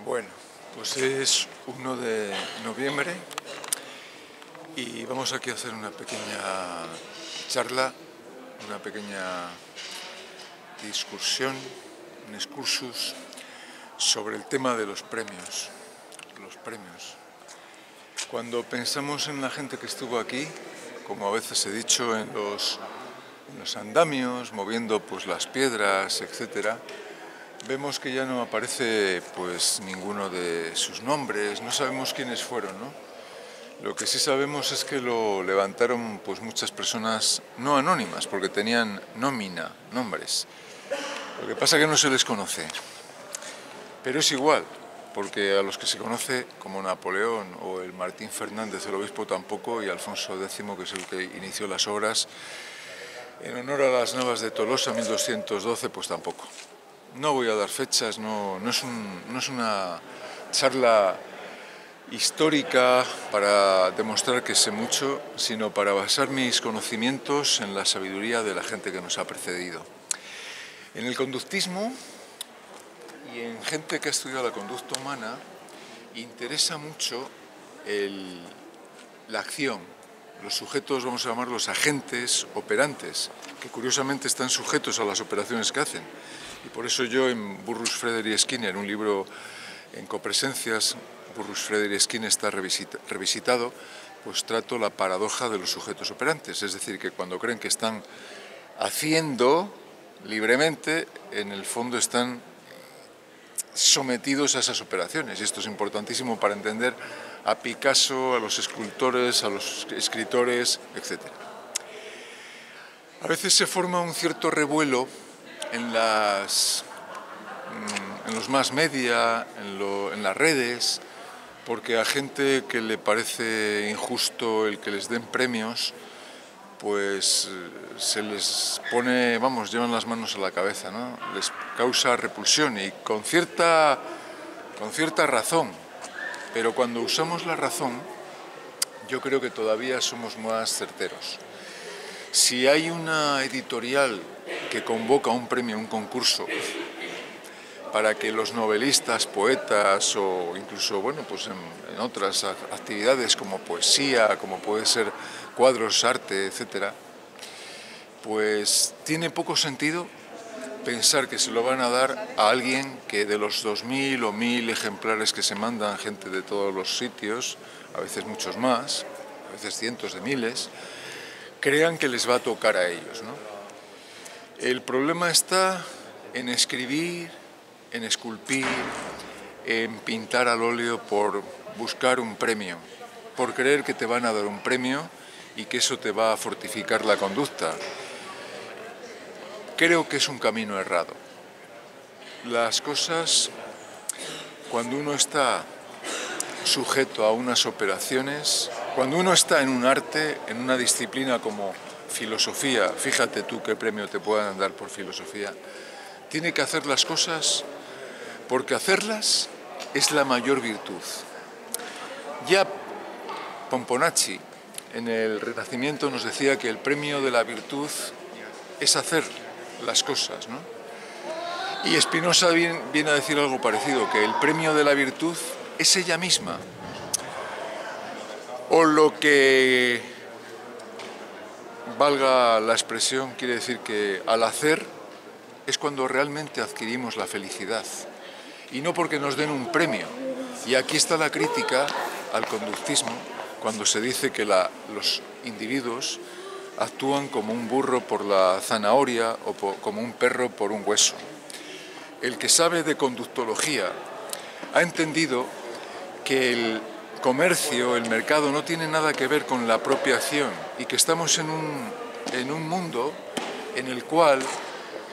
Bueno, pues es 1 de noviembre y vamos aquí a hacer una pequeña charla, una pequeña discusión, un excursus sobre el tema de los premios. Cuando pensamos en la gente que estuvo aquí, como a veces he dicho, en los andamios, moviendo pues las piedras, etcétera, vemos que ya no aparece pues ninguno de sus nombres, no sabemos quiénes fueron, ¿no? Lo que sí sabemos es que lo levantaron pues muchas personas no anónimas, porque tenían nómina, nombres. Lo que pasa es que no se les conoce, pero es igual, porque a los que se conoce, como Napoleón o el Martín Fernández, el obispo, tampoco, y Alfonso X, que es el que inició las obras, en honor a las Navas de Tolosa, 1212, pues tampoco. No voy a dar fechas, no es una charla histórica para demostrar que sé mucho, sino para basar mis conocimientos en la sabiduría de la gente que nos ha precedido. En el conductismo y en gente que ha estudiado la conducta humana interesa mucho la acción. Los sujetos, vamos a llamarlos agentes operantes, que curiosamente están sujetos a las operaciones que hacen. Y por eso yo en Burrus, Freder y Skinner, un libro en copresencias, Burrus, Freder y Skinner está revisitado, pues trato la paradoja de los sujetos operantes. Es decir, que cuando creen que están haciendo libremente, en el fondo están sometidos a esas operaciones. Y esto es importantísimo para entender a Picasso, a los escultores, a los escritores, etc. A veces se forma un cierto revuelo en los más media, en las redes, porque a gente que le parece injusto el que les den premios, pues se les pone, llevan las manos a la cabeza, ¿no? Les causa repulsión y con cierta razón, pero cuando usamos la razón, yo creo que todavía somos más certeros. Si hay una editorial que convoca un premio, un concurso, para que los novelistas, poetas o incluso pues en otras actividades como poesía, como puede ser cuadros, arte, etcétera, pues tiene poco sentido pensar que se lo van a dar a alguien que de los 2000 o 1000 ejemplares que se mandan, gente de todos los sitios, a veces muchos más, a veces cientos de miles, crean que les va a tocar a ellos, ¿no? El problema está en escribir, en esculpir, en pintar al óleo por buscar un premio, por creer que te van a dar un premio y que eso te va a fortificar la conducta. Creo que es un camino errado. Las cosas, cuando uno está sujeto a unas operaciones, cuando uno está en un arte, en una disciplina como filosofía, fíjate tú qué premio te puedan dar por filosofía, tiene que hacer las cosas porque hacerlas es la mayor virtud. Ya Pomponacci en el Renacimiento nos decía que el premio de la virtud es hacer las cosas, ¿no? Y Spinoza viene a decir algo parecido, que el premio de la virtud es ella misma. O lo que, valga la expresión, quiere decir que al hacer es cuando realmente adquirimos la felicidad. Y no porque nos den un premio. Y aquí está la crítica al conductismo, cuando se dice que los individuos actúan como un burro por la zanahoria o como un perro por un hueso. El que sabe de conductología ha entendido que el comercio, el mercado, no tiene nada que ver con la propia acción y que estamos en un mundo en el cual,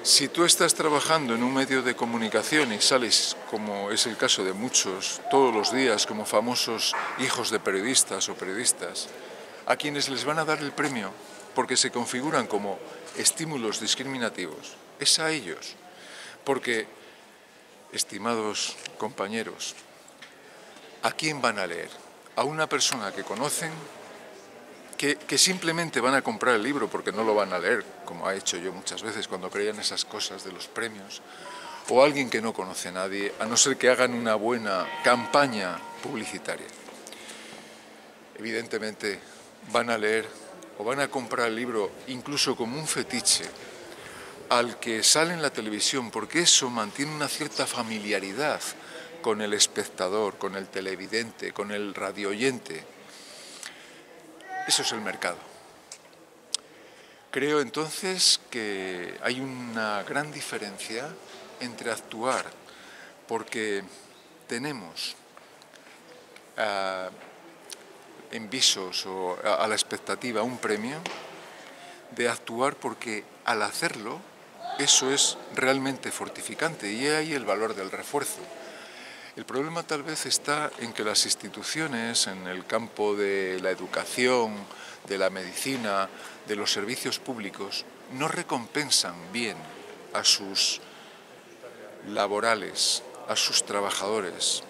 si tú estás trabajando en un medio de comunicación y sales, como es el caso de muchos, todos los días como famosos hijos de periodistas o periodistas, a quienes les van a dar el premio porque se configuran como estímulos discriminativos, es a ellos. Porque, estimados compañeros, ¿a quién van a leer? ¿A una persona que conocen, que simplemente van a comprar el libro porque no lo van a leer, como ha hecho yo muchas veces cuando creía en esas cosas de los premios? o alguien que no conoce a nadie, a no ser que hagan una buena campaña publicitaria. Evidentemente van a leer o van a comprar el libro incluso como un fetiche al que sale en la televisión, porque eso mantiene una cierta familiaridad con el espectador, con el televidente, con el radioyente. Eso es el mercado. Creo entonces que hay una gran diferencia entre actuar porque tenemos en visos o a la expectativa un premio, de actuar porque al hacerlo eso es realmente fortificante y ahí el valor del refuerzo. El problema tal vez está en que las instituciones en el campo de la educación, de la medicina, de los servicios públicos, no recompensan bien a sus laborales, a sus trabajadores.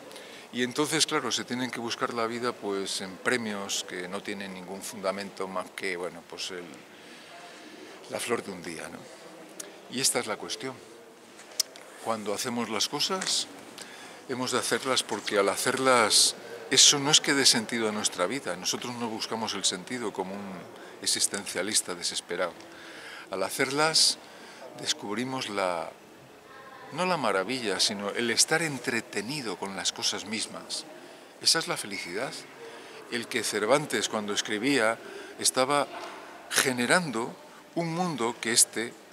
Y entonces, claro, se tienen que buscar la vida pues en premios que no tienen ningún fundamento más que, bueno, pues la flor de un día, ¿no? Y esta es la cuestión. Cuando hacemos las cosas, hemos de hacerlas porque al hacerlas, eso no es que dé sentido a nuestra vida. Nosotros no buscamos el sentido como un existencialista desesperado. Al hacerlas, descubrimos no la maravilla, sino el estar entretenido con las cosas mismas. Esa es la felicidad. El que Cervantes, cuando escribía, estaba generando un mundo que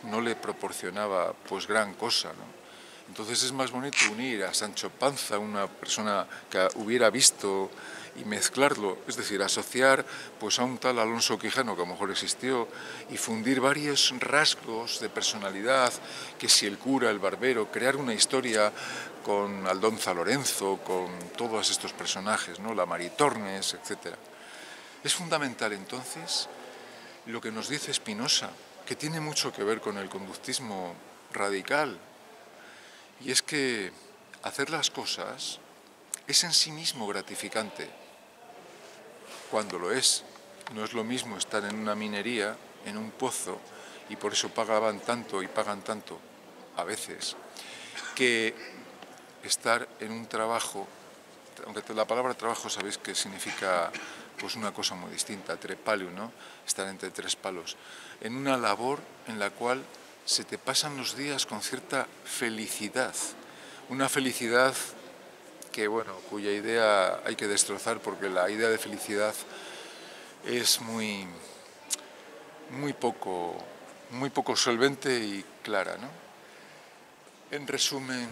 no le proporcionaba pues gran cosa, ¿no? Entonces es más bonito unir a Sancho Panza, una persona que hubiera visto, y mezclarlo, es decir, asociar pues a un tal Alonso Quijano que a lo mejor existió y fundir varios rasgos de personalidad, que si el cura, el barbero, crear una historia con Aldonza Lorenzo, con todos estos personajes, ¿no? La Maritornes, etc. Es fundamental entonces lo que nos dice Spinoza, que tiene mucho que ver con el conductismo radical, y es que hacer las cosas es en sí mismo gratificante, cuando lo es. No es lo mismo estar en una minería, en un pozo, y por eso pagaban tanto y pagan tanto, a veces, que estar en un trabajo, aunque la palabra trabajo sabéis que significa pues una cosa muy distinta, trepalio, ¿no? Estar entre tres palos, en una labor en la cual se te pasan los días con cierta felicidad, una felicidad que, bueno, cuya idea hay que destrozar porque la idea de felicidad es muy poco solvente y clara, ¿no? En resumen,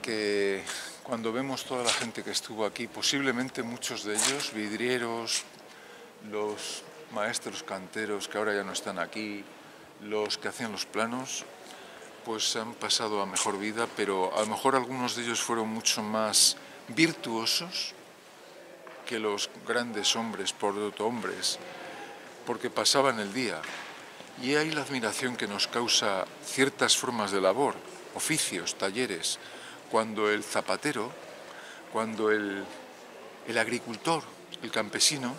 que cuando vemos toda la gente que estuvo aquí, posiblemente muchos de ellos, vidrieros, los maestros canteros que ahora ya no están aquí, los que hacían los planos, pues han pasado a mejor vida, pero a lo mejor algunos de ellos fueron mucho más virtuosos que los grandes hombres, protohombres, porque pasaban el día. Y hay la admiración que nos causa ciertas formas de labor, oficios, talleres, cuando el zapatero, cuando el agricultor, el campesino,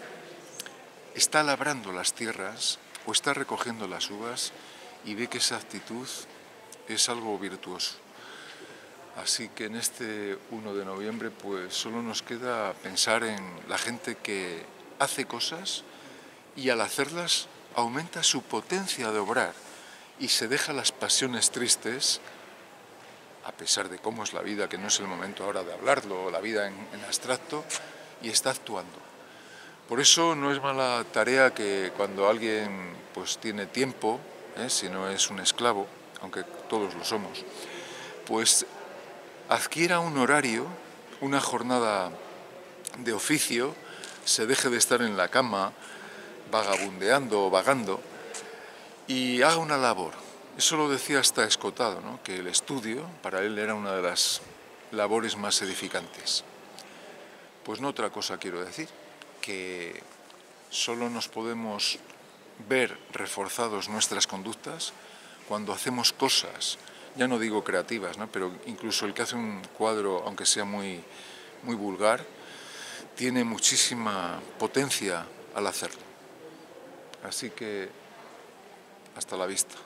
está labrando las tierras o está recogiendo las uvas y ve que esa actitud es algo virtuoso. Así que en este 1 de noviembre pues solo nos queda pensar en la gente que hace cosas y al hacerlas aumenta su potencia de obrar y se deja las pasiones tristes, a pesar de cómo es la vida, que no es el momento ahora de hablarlo, la vida en abstracto, y está actuando. Por eso no es mala tarea que cuando alguien pues tiene tiempo, si no es un esclavo, aunque todos lo somos, pues adquiera un horario, una jornada de oficio, se deje de estar en la cama vagabundeando o vagando y haga una labor. Eso lo decía hasta Escotado, ¿no? Que el estudio para él era una de las labores más edificantes. Pues no otra cosa quiero decir, que solo nos podemos ver reforzados nuestras conductas cuando hacemos cosas, ya no digo creativas, ¿no? Pero incluso el que hace un cuadro, aunque sea muy vulgar, tiene muchísima potencia al hacerlo. Así que hasta la vista.